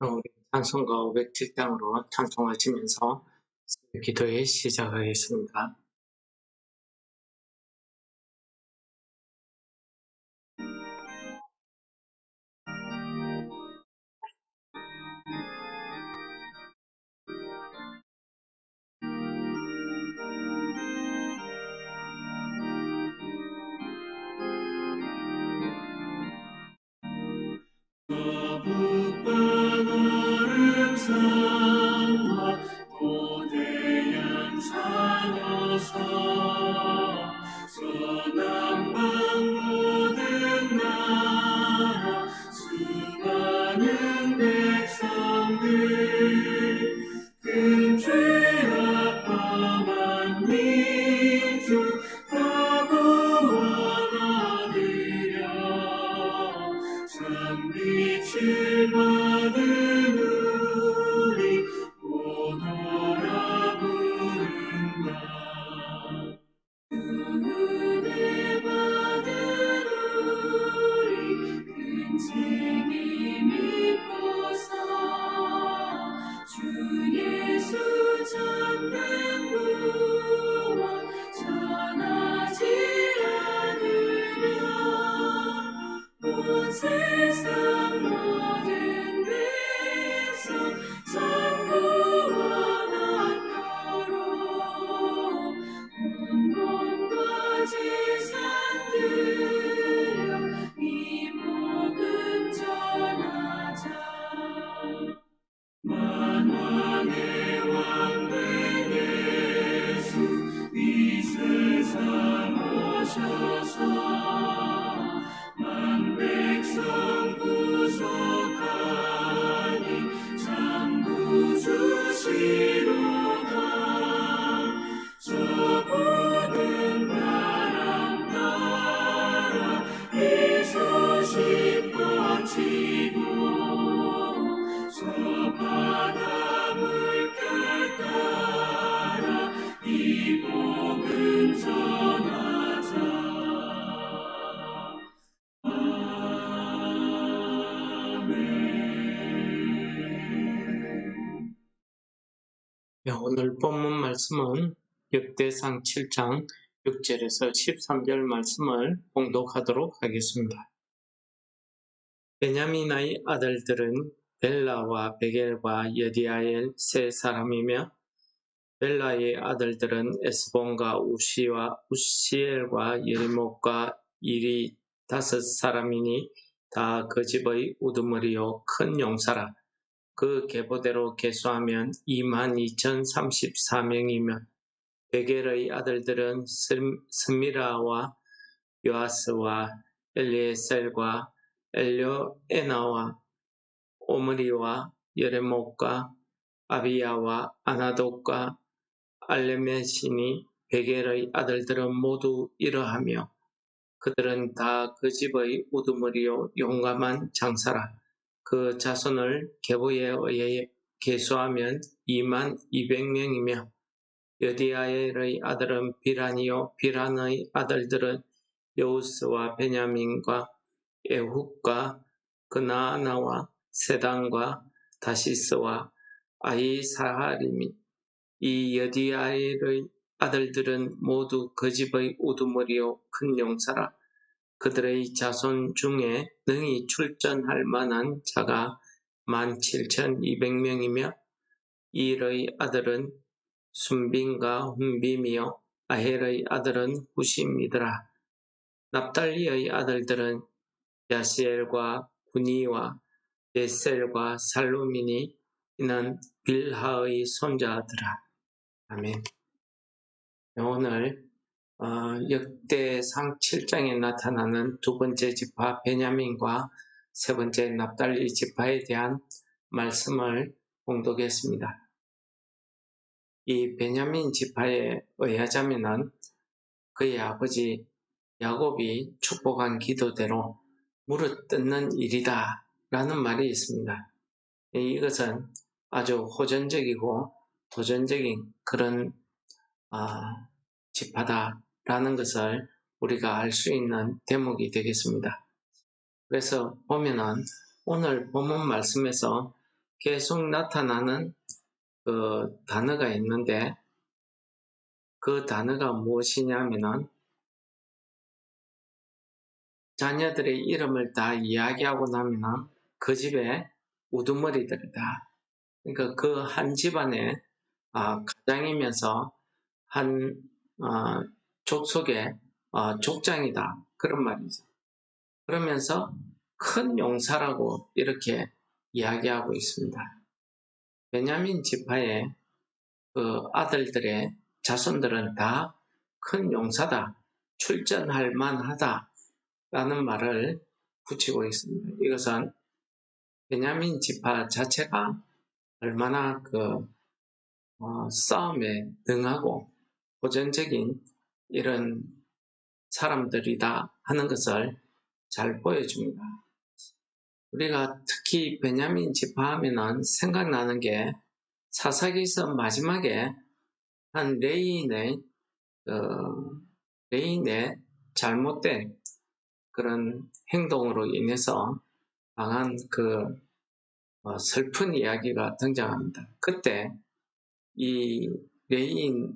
우리 찬송가 507장으로 찬송하시면서 기도회 시작하겠습니다. 산과 고대양 산어서 서남방 모든 나라 수많은 백성들 큰 죄악 범한 민족 다 구원 얻으려 참빛을 받은 우리 오너라 부른다. 은혜 받은 우리 큰 책임 믿고서 주 예수 참된 구원 전하지 않으려 온 세상 모든 백성 전구원 얻도록 온 몸과 재산 드려 이 복음 전하자. 만왕의 왕 된 예수 이 세상 오셔서 만 백성 구속하니 참 구주시로다. 저 푸른 바람 따라 이 소식 번지고 저 바다 물결 따라 이 복음 전하자. 오늘 본문 말씀은 역대상 7장 6절에서 13절 말씀을 봉독하도록 하겠습니다. 베냐민의 아들들은 벨라와 베겔과 여디아엘 세 사람이며 벨라의 아들들은 에스본과 우시와 우시엘과 예리목과 일이 5사람이니 다 그 집의 우두머리요 큰 용사라. 그 계보대로 계수하면 22,034명이며 베겔의 아들들은 스미라와 요아스와 엘리에셀과 엘료에나와 오므리와 여레목과 아비야와 아나독과 알레메시니 베겔의 아들들은 모두 이러하며 그들은 다 그 집의 우두머리요 용감한 장사라. 그 자손을 계보에 의해 계수하면 22,200명이며 여디아엘의 아들은 비란이요 비란의 아들들은 여우스와 베냐민과 에훗과 그나아나와 세단과 다시스와 아이사하림이 이 여디아엘의 아들들은 모두 그 집의 우두머리요 큰 용사라. 그들의 자손 중에 능히 출전할 만한 자가 17,200명이며 일의 아들은 순빈과 훈빔이요 아헬의 아들은 후심이더라. 납달리의 아들들은 야시엘과 구니와 예셀과 살루미니 이는 빌하의 손자들아. 아멘. 오늘 역대상 7장에 나타나는 두 번째 지파 베냐민과 세 번째 납달리 지파에 대한 말씀을 봉독했습니다. 이 베냐민 지파에 의하자면은 그의 아버지 야곱이 축복한 기도대로 물을 뜯는 일이다 라는 말이 있습니다. 이것은 아주 호전적이고 도전적인 그런 지파다라는 것을 우리가 알 수 있는 대목이 되겠습니다. 그래서 보면은 오늘 본문 말씀에서 계속 나타나는 그 단어가 있는데, 그 단어가 무엇이냐면은 자녀들의 이름을 다 이야기하고 나면은 그 집에 우두머리들이다. 그러니까 그 한 집안에 가장이면서 한 족속의 족장이다. 그런 말이죠. 그러면서 큰 용사라고 이렇게 이야기하고 있습니다. 베냐민 지파의 그 아들들의 자손들은 다 큰 용사다, 출전할 만하다 라는 말을 붙이고 있습니다. 이것은 베냐민 지파 자체가 얼마나 싸움에 능하고 도전적인 이런 사람들이다 하는 것을 잘 보여줍니다. 우리가 특히 베냐민 지파 하면은 생각나는 게 사사기서 마지막에 한 레인의 잘못된 그런 행동으로 인해서 당한 슬픈 이야기가 등장합니다. 그때 이 레인이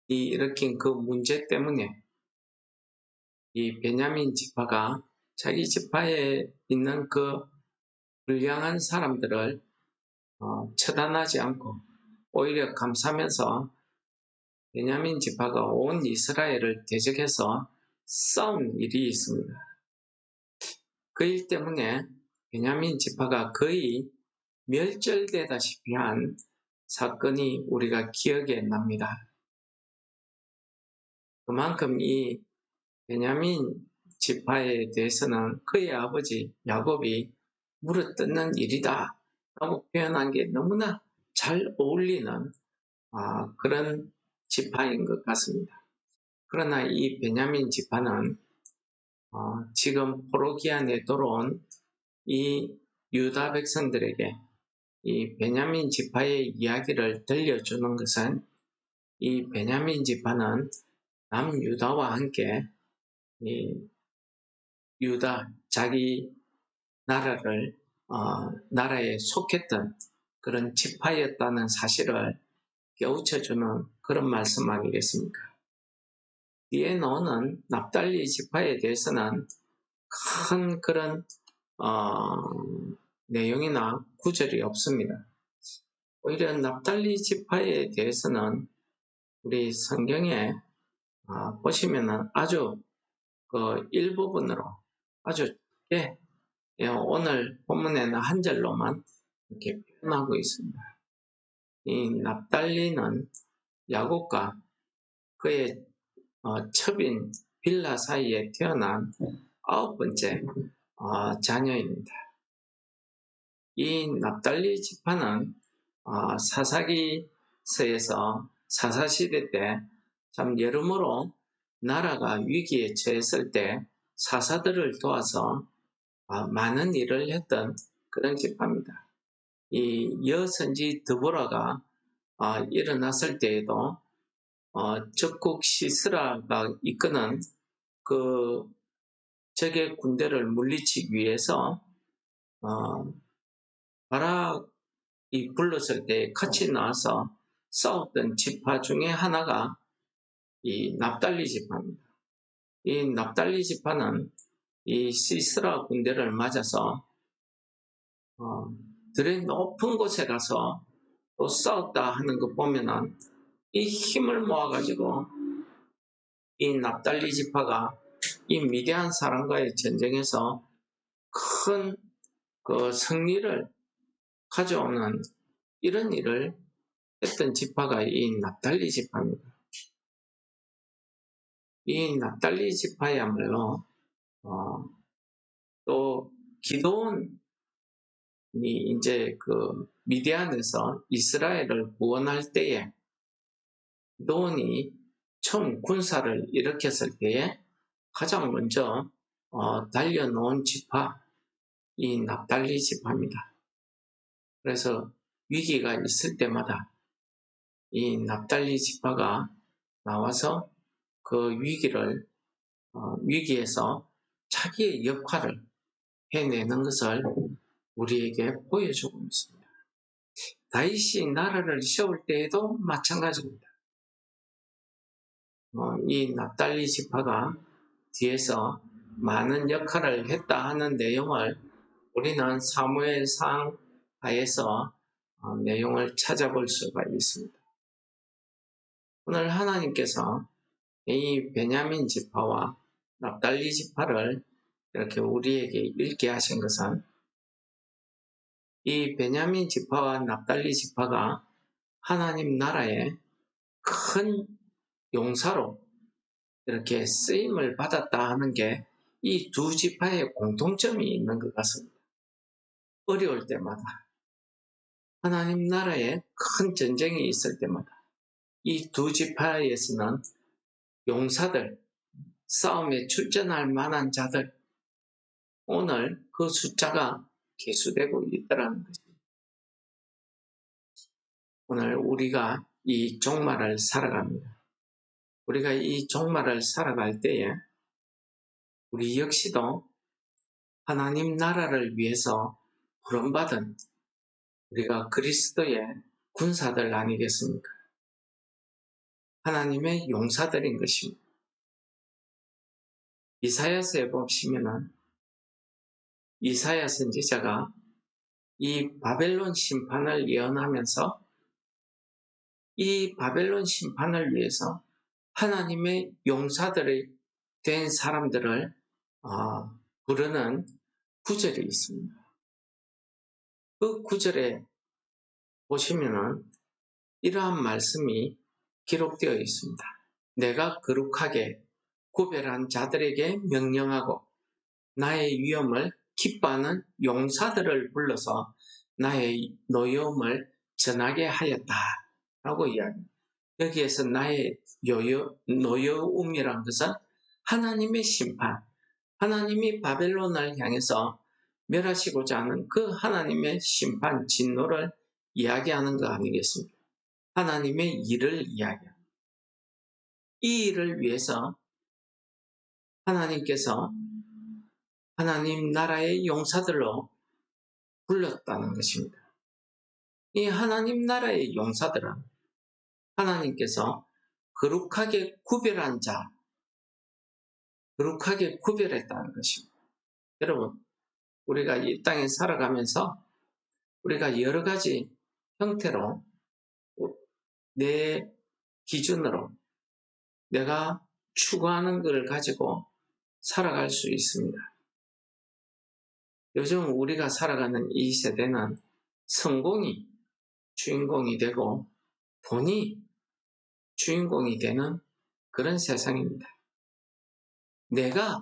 일으킨 그 문제 때문에 이 베냐민 지파가 자기 지파에 있는 그 불량한 사람들을 처단하지 않고 오히려 감싸면서 베냐민 지파가 온 이스라엘을 대적해서 싸운 일이 있습니다. 그 일 때문에 베냐민 지파가 거의 멸절되다시피 한 사건이 우리가 기억에 납니다. 그만큼 이 베냐민 지파에 대해서는 그의 아버지 야곱이 물어뜯는 일이다 라고 표현한 게 너무나 잘 어울리는 그런 지파인 것 같습니다. 그러나 이 베냐민 지파는 지금 포로기한에 들어온 이 유다 백성들에게 이 베냐민 지파의 이야기를 들려주는 것은 이 베냐민 지파는 남유다와 함께 이 유다 자기 나라에 속했던 그런 지파였다는 사실을 깨우쳐주는 그런 말씀 아니겠습니까? 뒤에 나오는 납달리 지파에 대해서는 큰 그런 내용이나 구절이 없습니다. 오히려 납달리 지파에 대해서는 우리 성경에 보시면은 아주 그 일부분으로 아주 짧게 오늘 본문에는 한 절로만 이렇게 표현하고 있습니다. 이 납달리는 야곱과 그의 첩인 빌라 사이에 태어난 9번째 자녀입니다. 이 납달리 지파는 사사기서에서 사사시대 때 참 여러모로 나라가 위기에 처했을 때 사사들을 도와서 많은 일을 했던 그런 지파입니다. 이 여선지 드보라가 일어났을 때에도 적국 시스라가 이끄는 그 적의 군대를 물리치기 위해서 바락이 불렀을 때 같이 나와서 싸웠던 지파 중에 하나가 이 납달리 지파입니다. 이 납달리 지파는 이 시스라 군대를 맞아서 들의 높은 곳에 가서 또 싸웠다 하는 거 보면은 이 힘을 모아가지고 이 납달리 지파가 이 미디안 사람과의 전쟁에서 큰 그 승리를 가져오는 이런 일을 했던 지파가 이 납달리 지파입니다. 이 납달리 지파야말로 또 기도원이 이제 그 미디안에서 이스라엘을 구원할 때에 기도원이 처음 군사를 일으켰을 때에 가장 먼저 달려놓은 지파 이 납달리 지파입니다. 그래서 위기가 있을 때마다 이 납달리 지파가 나와서 그 위기에서 자기의 역할을 해내는 것을 우리에게 보여주고 있습니다. 다윗이 나라를 세울 때에도 마찬가지입니다. 이 납달리 지파가 뒤에서 많은 역할을 했다 하는 내용을 우리는 사무엘상 하에서 내용을 찾아볼 수가 있습니다. 오늘 하나님께서 이 베냐민 지파와 납달리 지파를 이렇게 우리에게 읽게 하신 것은 이 베냐민 지파와 납달리 지파가 하나님 나라의 큰 용사로 이렇게 쓰임을 받았다 하는 게 이 두 지파의 공통점이 있는 것 같습니다. 어려울 때마다 하나님 나라에 큰 전쟁이 있을 때마다 이 두 지파에서는 용사들, 싸움에 출전할 만한 자들, 오늘 그 숫자가 계수되고 있더라는 것입니다. 오늘 우리가 이 종말을 살아갑니다. 우리가 이 종말을 살아갈 때에 우리 역시도 하나님 나라를 위해서 부름받은 우리가 그리스도의 군사들 아니겠습니까? 하나님의 용사들인 것입니다. 이사야서에 보시면은 이사야 선지자가 이 바벨론 심판을 예언하면서 이 바벨론 심판을 위해서 하나님의 용사들이 된 사람들을 부르는 구절이 있습니다. 그 구절에 보시면은 이러한 말씀이 기록되어 있습니다. 내가 거룩하게 구별한 자들에게 명령하고 나의 위엄을 기뻐하는 용사들을 불러서 나의 노여움을 전하게 하였다 라고 이야기합니다. 여기에서 나의 노여움이란 것은 하나님의 심판, 하나님이 바벨론을 향해서 멸하시고자 하는 그 하나님의 심판, 진노를 이야기하는 거 아니겠습니까? 하나님의 일을 이야기합니다. 이 일을 위해서 하나님께서 하나님 나라의 용사들로 불렀다는 것입니다. 이 하나님 나라의 용사들은 하나님께서 거룩하게 구별한 자, 거룩하게 구별했다는 것입니다. 여러분, 우리가 이 땅에 살아가면서 우리가 여러 가지 형태로 내 기준으로 내가 추구하는 것을 가지고 살아갈 수 있습니다. 요즘 우리가 살아가는 이 세대는 성공이 주인공이 되고 돈이 주인공이 되는 그런 세상입니다. 내가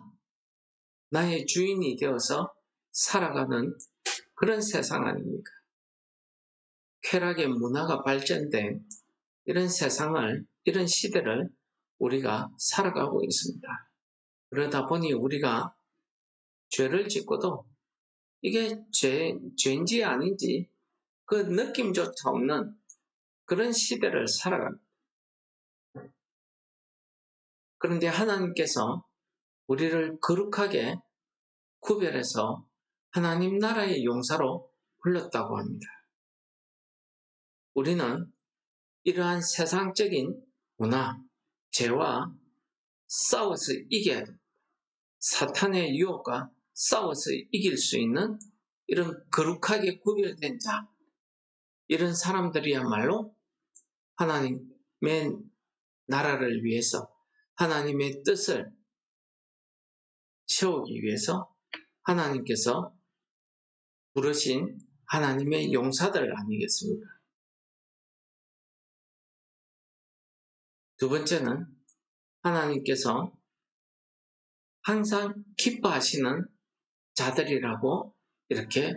나의 주인이 되어서 살아가는 그런 세상 아닙니까? 쾌락의 문화가 발전된 이런 세상을, 이런 시대를 우리가 살아가고 있습니다. 그러다 보니 우리가 죄를 짓고도 이게 죄인지 아닌지 그 느낌조차 없는 그런 시대를 살아갑니다. 그런데 하나님께서 우리를 거룩하게 구별해서 하나님 나라의 용사로 불렀다고 합니다. 우리는 이러한 세상적인 문화, 죄와 싸워서 이겨야 됩니다. 사탄의 유혹과 싸워서 이길 수 있는 이런 거룩하게 구별된 자, 이런 사람들이야말로 하나님의 나라를 위해서 하나님의 뜻을 세우기 위해서 하나님께서 부르신 하나님의 용사들 아니겠습니까? 두 번째는 하나님께서 항상 기뻐하시는 자들이라고 이렇게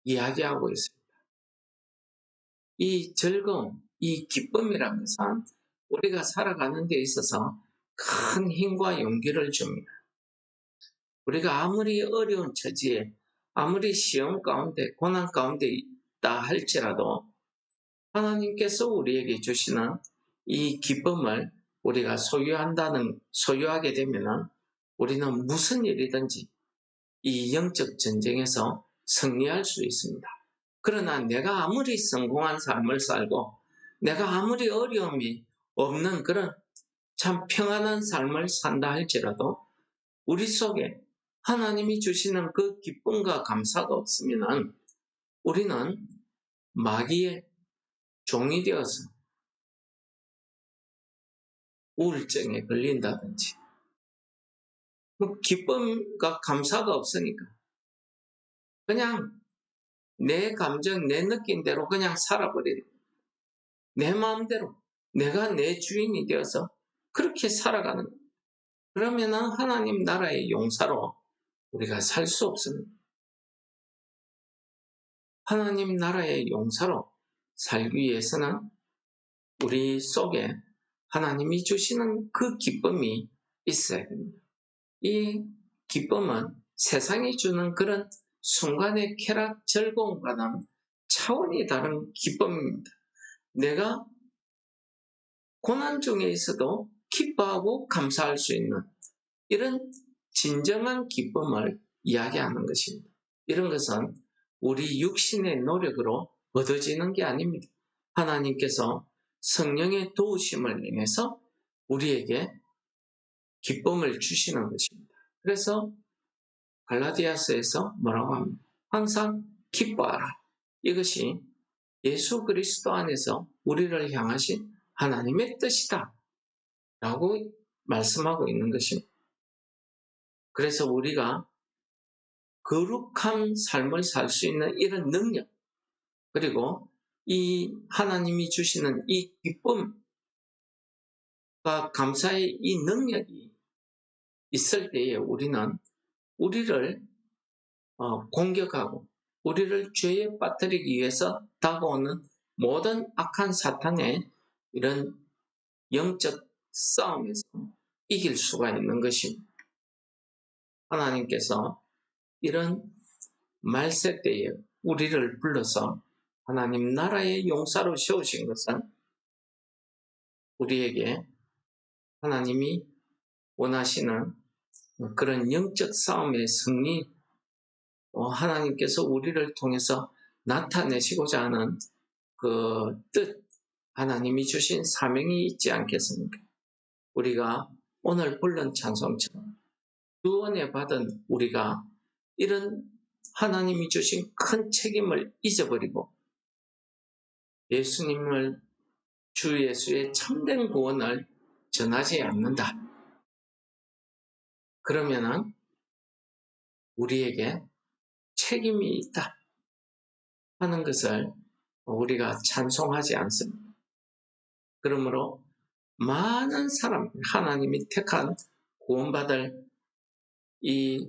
이야기하고 있습니다. 이 즐거움, 이 기쁨이라는 것은 우리가 살아가는 데 있어서 큰 힘과 용기를 줍니다. 우리가 아무리 어려운 처지에, 아무리 시험 가운데, 고난 가운데 있다 할지라도 하나님께서 우리에게 주시는 이 기쁨을 우리가 소유하게 되면 우리는 무슨 일이든지 이 영적 전쟁에서 승리할 수 있습니다. 그러나 내가 아무리 성공한 삶을 살고 내가 아무리 어려움이 없는 그런 참 평안한 삶을 산다 할지라도 우리 속에 하나님이 주시는 그 기쁨과 감사가 없으면 우리는 마귀의 종이 되어서 우울증에 걸린다든지 기쁨과 감사가 없으니까 그냥 내 감정, 내 느낌대로 그냥 살아버리는 내 마음대로 내가 내 주인이 되어서 그렇게 살아가는 거예요. 그러면 하나님 나라의 용사로 우리가 살 수 없습니다. 하나님 나라의 용사로 살기 위해서는 우리 속에 하나님이 주시는 그 기쁨이 있어야 됩니다. 이 기쁨은 세상이 주는 그런 순간의 쾌락, 즐거움과는 차원이 다른 기쁨입니다. 내가 고난 중에 있어도 기뻐하고 감사할 수 있는 이런 진정한 기쁨을 이야기하는 것입니다. 이런 것은 우리 육신의 노력으로 얻어지는 게 아닙니다. 하나님께서 성령의 도우심을 인해서 우리에게 기쁨을 주시는 것입니다. 그래서 갈라디아서에서 뭐라고 합니다? 항상 기뻐하라. 이것이 예수 그리스도 안에서 우리를 향하신 하나님의 뜻이다 라고 말씀하고 있는 것입니다. 그래서 우리가 거룩한 삶을 살 수 있는 이런 능력, 그리고 이 하나님이 주시는 이 기쁨과 감사의 이 능력이 있을 때에 우리는 우리를 공격하고 우리를 죄에 빠뜨리기 위해서 다가오는 모든 악한 사탄의 이런 영적 싸움에서 이길 수가 있는 것입니다. 하나님께서 이런 말세 때에 우리를 불러서 하나님 나라의 용사로 세우신 것은 우리에게 하나님이 원하시는 그런 영적 싸움의 승리, 하나님께서 우리를 통해서 나타내시고자 하는 그 뜻, 하나님이 주신 사명이 있지 않겠습니까? 우리가 오늘 부른 찬송처럼 구원에 받은 우리가 이런 하나님이 주신 큰 책임을 잊어버리고 예수님을 주 예수의 참된 구원을 전하지 않는다. 그러면은 우리에게 책임이 있다 하는 것을 우리가 찬송하지 않습니다. 그러므로 많은 사람, 하나님이 택한 구원받을 이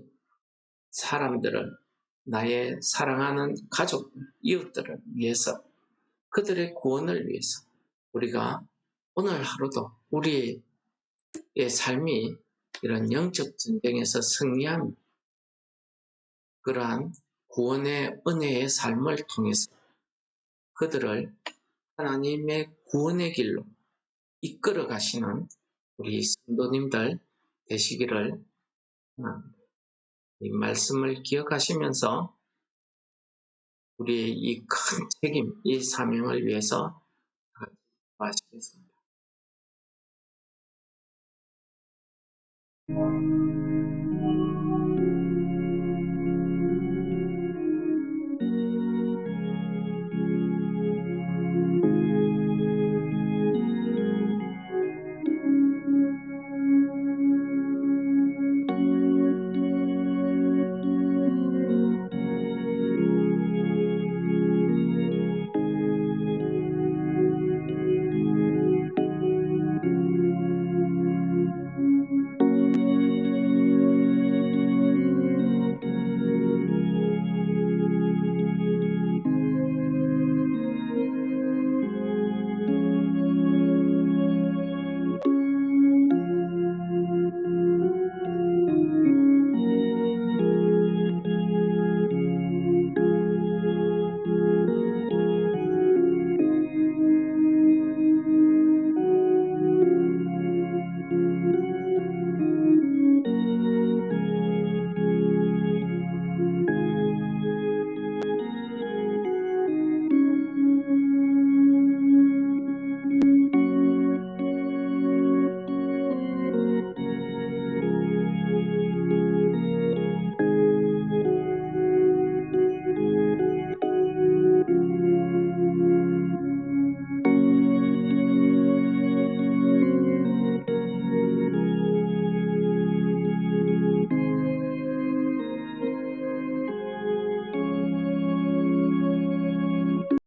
사람들을, 나의 사랑하는 가족들, 이웃들을 위해서, 그들의 구원을 위해서 우리가 오늘 하루도 우리의 삶이 이런 영적 전쟁에서 승리한 그러한 구원의 은혜의 삶을 통해서 그들을 하나님의 구원의 길로 이끌어 가시는 우리 성도님들 되시기를 이 말씀을 기억하시면서 우리의 이 큰 책임, 이 사명을 위해서 기도하시겠습니다.